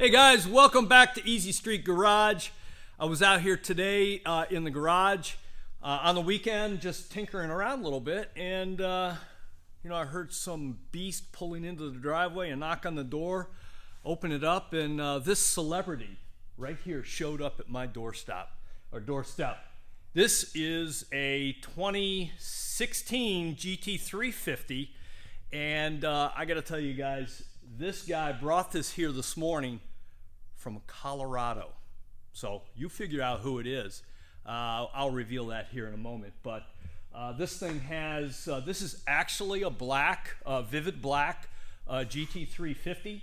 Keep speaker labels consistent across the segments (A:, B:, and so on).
A: Hey guys, welcome back to Easy Street Garage. I was out here today in the garage on the weekend just tinkering around a little bit, and I heard some beast pulling into the driveway and knock on the door, open it up, and this celebrity right here showed up at my doorstep. This is a 2016 GT350, and I got to tell you guys, this guy brought this here this morning from Colorado. So you figure out who it is. I'll reveal that here in a moment. But this thing has, this is actually a black, vivid black GT350.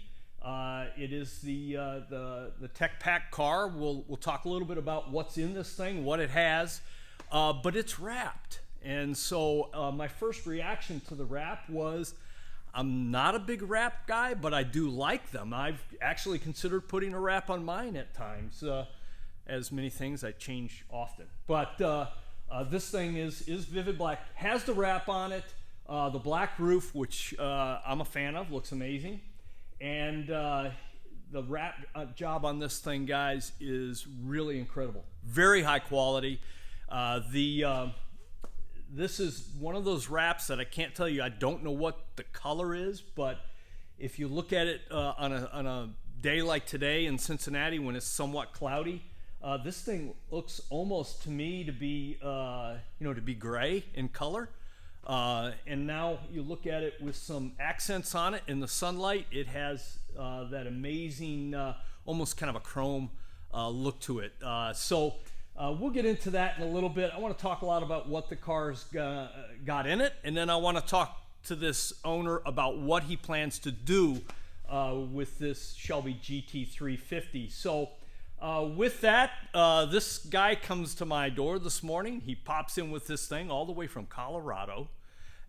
A: It is the Tech Pack car. We'll talk a little bit about what's in this thing, what it has, but it's wrapped. And so my first reaction to the wrap was, I'm not a big wrap guy, but I do like them. I've actually considered putting a wrap on mine at times. As many things, I change often. But this thing is vivid black, has the wrap on it, the black roof, which I'm a fan of, looks amazing. And the wrap job on this thing, guys, is really incredible. Very high quality. This is one of those wraps that I can't tell you, I don't know what the color is, but if you look at it on a day like today in Cincinnati when it's somewhat cloudy, this thing looks almost to me to be, to be gray in color. And now you look at it with some accents on it in the sunlight, it has that amazing, almost kind of a chrome look to it. We'll get into that in a little bit. I want to talk a lot about what the car's got in it, and then I want to talk to this owner about what he plans to do with this Shelby GT350. So with that, this guy comes to my door this morning. He pops in with this thing all the way from Colorado.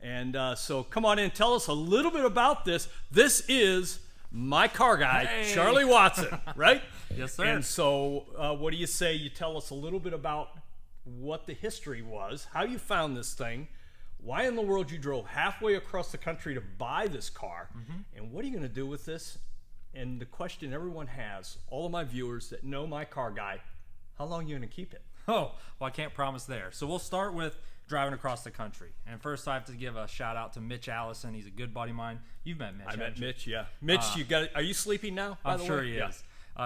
A: And so come on in, tell us a little bit about this. This is my car guy, hey. Charlie Watson, right?
B: Yes, sir.
A: And so what do you say you tell us a little bit about what the history was, how you found this thing, why in the world you drove halfway across the country to buy this car, and what are you going to do with this? And the question everyone has, all of my viewers that know my car guy, how long are you going to keep it?
B: Oh, well, I can't promise there. So we'll start with driving across the country. And first I have to give a shout out to Mitch Allison. He's a good buddy of mine. You've met Mitch.
A: I met Mitch, yeah. Mitch, are you sleeping now, by the way?
B: I'm sure he is.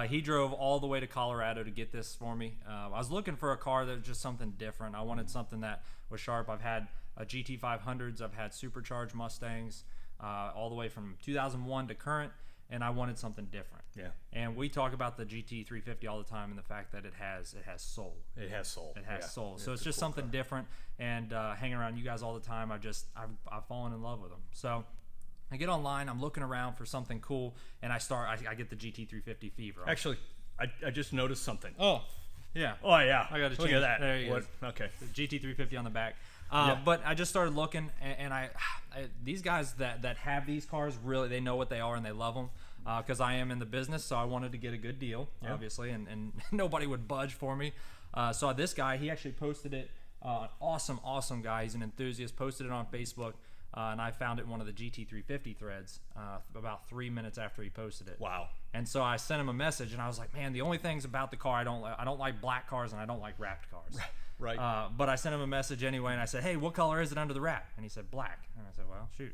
B: He drove all the way to Colorado to get this for me. I was looking for a car that was just something different. I wanted something that was sharp. I've had GT500s. I've had supercharged Mustangs all the way from 2001 to current, and I wanted something different.
A: Yeah.
B: And we talk about the GT350 all the time and the fact that it has soul.
A: It has soul.
B: It has soul.
A: Yeah,
B: so it's just cool something different. And hanging around you guys all the time, I've fallen in love with them. So I get online, I'm looking around for something cool, and I get the GT350 fever.
A: Actually, I just noticed something.
B: Oh, yeah.
A: Oh, yeah.
B: I got to
A: look at that.
B: There you go.
A: Okay.
B: The GT350 on the back.
A: Yeah.
B: But I just started looking, and these guys that have these cars, really, they know what they are and they love them. Because I am in the business, so I wanted to get a good deal, obviously, and nobody would budge for me. So this guy, he actually posted it. Awesome guy. He's an enthusiast. Posted it on Facebook, and I found it in one of the GT350 threads about 3 minutes after he posted it.
A: Wow.
B: And so I sent him a message, and I was like, man, the only things about the car I don't like black cars, and I don't like wrapped cars.
A: Right.
B: But I sent him a message anyway, and I said, hey, what color is it under the wrap? And he said black. And I said, well, shoot.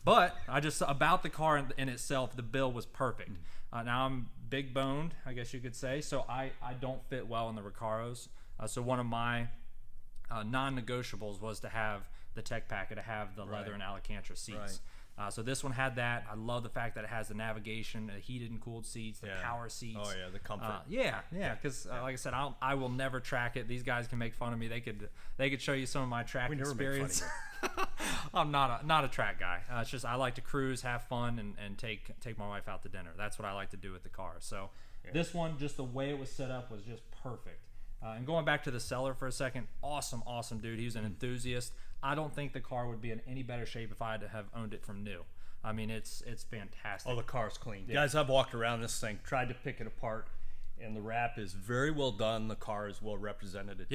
B: But about the car in itself, the build was perfect. Now I'm big boned, I guess you could say, so I don't fit well in the Recaros. So one of my non-negotiables was to have the Tech Pack, to have the leather and Alcantara seats. So this one had that. I love the fact that it has the navigation, the heated and cooled seats, the power seats.
A: Oh yeah, the comfort.
B: Because like I said, I will never track it. These guys can make fun of me. They could show you some of my track experience. I'm not a track guy. It's just I like to cruise, have fun, and take my wife out to dinner. That's what I like to do with the car. So this one, just the way it was set up, was just perfect. And going back to the seller for a second, awesome dude. He was an enthusiast. I don't think the car would be in any better shape if I had to have owned it from new. I mean, it's fantastic.
A: Oh, the car's clean. Yeah. Guys, I've walked around this thing, tried to pick it apart, and the wrap is very well done. The car is well represented.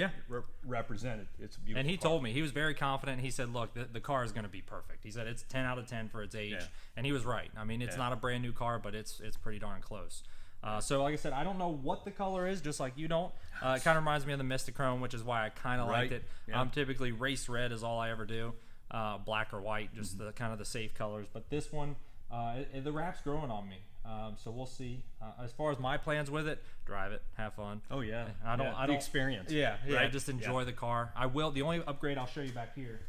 A: Represented. It's a beautiful
B: And he
A: car.
B: told me, he was very confident. He said, look, the car is going to be perfect. He said it's 10 out of 10 for its age. And he was right. I mean, it's not a brand new car, but it's pretty darn close. So like I said, I don't know what the color is, just like you don't. It kind of reminds me of the Mistachrome, which is why I kind of liked it.
A: Yeah.
B: I'm typically race red is all I ever do, black or white, just the kind of the safe colors. But this one, the wrap's growing on me. So we'll see. As far as my plans with it, drive it, have fun.
A: Oh yeah,
B: I don't
A: experience.
B: Yeah,
A: right?
B: just enjoy the car. I will. The only upgrade I'll show you back here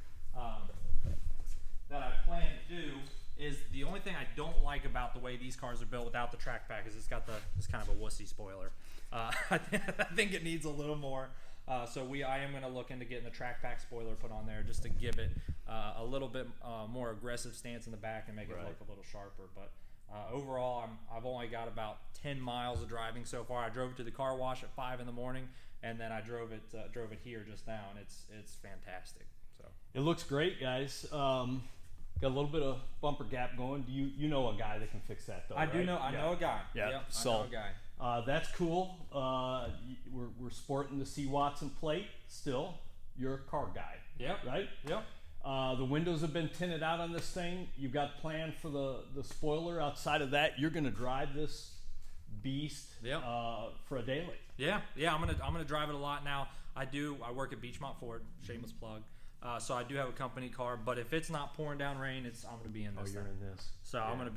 B: that I plan to do is the only thing I don't like about the way these cars are built without the track pack is it's got this kind of a wussy spoiler. I think it needs a little more. So I am going to look into getting the track pack spoiler put on there just to give it a little bit more aggressive stance in the back and make it look a little sharper. But overall, I've only got about 10 miles of driving so far. I drove it to the car wash at 5 in the morning, and then I drove it here just now, and it's fantastic. So
A: it looks great, guys. Got a little bit of bumper gap going. Do you know a guy that can fix that though?
B: I do know. I know a guy.
A: Yeah.
B: Yep,
A: So
B: I know a guy.
A: That's cool. We're sporting the C. Watson plate still. You're a car guy.
B: Yep.
A: Right.
B: Yep.
A: The windows have been tinted out on this thing. You've got planned for the spoiler. Outside of that, you're going to drive this beast for a daily.
B: Yeah. I'm gonna drive it a lot now. I work at Beachmont Ford. Shameless plug. So I do have a company car, but if it's not pouring down rain, I'm gonna be in this.
A: Oh, you're
B: thing.
A: in this.
B: So I'm gonna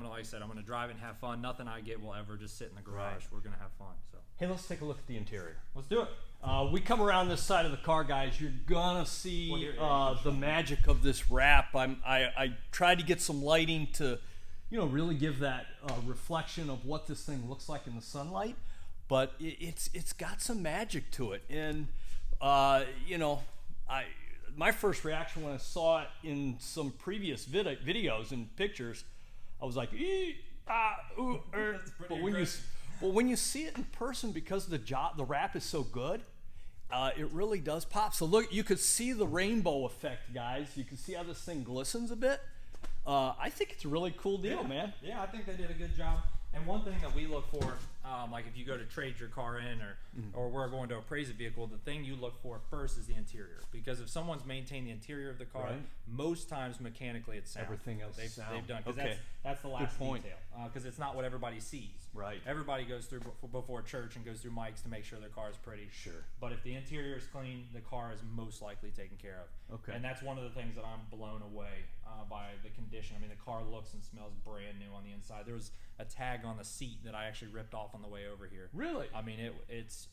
B: like I said, I'm gonna drive it and have fun. Nothing I get will ever just sit in the garage. We're gonna have fun. So
A: hey, let's take a look at the interior.
B: let's do it.
A: We come around this side of the car, guys. You're gonna see
B: Well,
A: the magic of this wrap. I tried to get some lighting to, really give that reflection of what this thing looks like in the sunlight. But it's got some magic to it, and my first reaction when I saw it in some previous videos and pictures, I was like, but when you see it in person, because the wrap is so good, it really does pop. So look, you could see the rainbow effect, guys. You can see how this thing glistens a bit. I think it's a really cool deal, man.
B: Yeah, I think they did a good job. And one thing that we look for, like if you go to trade your car in or we're going to appraise a vehicle, the thing you look for first is the interior. Because if someone's maintained the interior of the car, most times mechanically it's sound.
A: Everything else is sound.
B: They've done. Because that's the last detail. Because it's not what everybody sees.
A: Right.
B: Everybody goes through before church and goes through mics to make sure their car is pretty.
A: Sure.
B: But if the interior is clean, the car is most likely taken care of.
A: Okay.
B: And that's one of the things that I'm blown away by the condition. I mean, the car looks and smells brand new on the inside. There was a tag on the seat that I actually ripped off on the way over here.
A: Really?
B: I mean, it's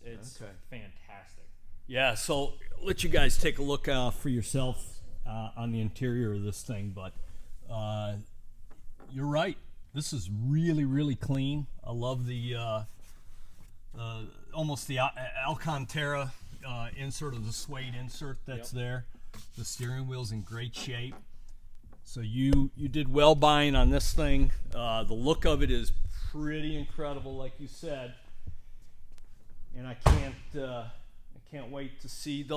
B: fantastic.
A: Yeah, so let you guys take a look for yourself on the interior of this thing, but you're right. This is really, really clean. I love the almost the Alcantara insert of the suede insert that's there. The steering wheel's in great shape. So you did well buying on this thing. The look of it is pretty incredible, like you said, and I can't wait to see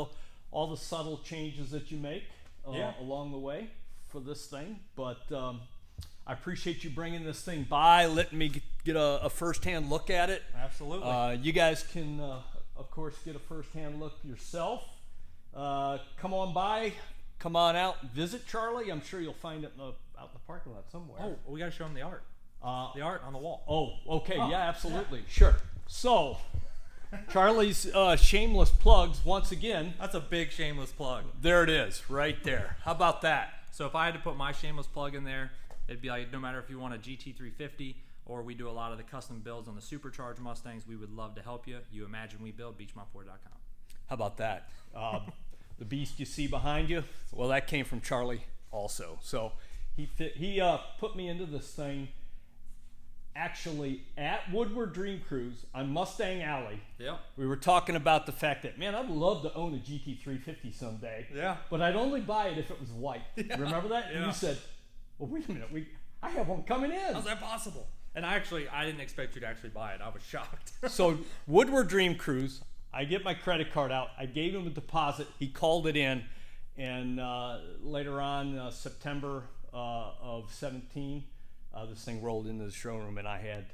A: all the subtle changes that you make along the way for this thing. But I appreciate you bringing this thing by, letting me get a first-hand look at it.
B: Absolutely.
A: You guys can, of course, get a first-hand look yourself. Come on by. Come on out, visit Charlie. I'm sure you'll find it out in the parking lot somewhere.
B: Oh, we got to show him the art. The art on the wall.
A: Oh, okay. Yeah, absolutely. Sure. So, Charlie's shameless plugs, once again.
B: That's a big shameless plug.
A: There it is, right there. How about that?
B: So if I had to put my shameless plug in there, it'd be like, no matter if you want a GT350 or we do a lot of the custom builds on the supercharged Mustangs, we would love to help you. You imagine we build, beachmontford.com.
A: How about that? The beast you see behind you, well, that came from Charlie also. So he put me into this thing actually at Woodward Dream Cruise on Mustang Alley.
B: Yep.
A: We were talking about the fact that, man, I'd love to own a GT350 someday.
B: Yeah.
A: But I'd only buy it if it was white. Yeah. Remember that? Yeah. And you said, well, wait a minute, I have one coming in.
B: How's that possible? And I didn't expect you to actually buy it. I was shocked.
A: So Woodward Dream Cruise, I get my credit card out. I gave him a deposit. He called it in. And later on, September of 17, this thing rolled into the showroom and I had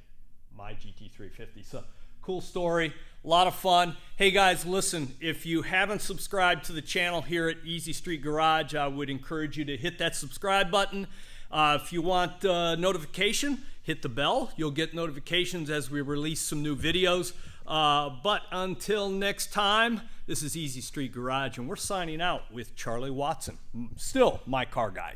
A: my GT350. So cool story, a lot of fun. Hey guys, listen, if you haven't subscribed to the channel here at Easy Street Garage, I would encourage you to hit that subscribe button. If you want notification, hit the bell. You'll get notifications as we release some new videos. But until next time, this is Easy Street Garage, and we're signing out with Charlie Watson, still my car guy.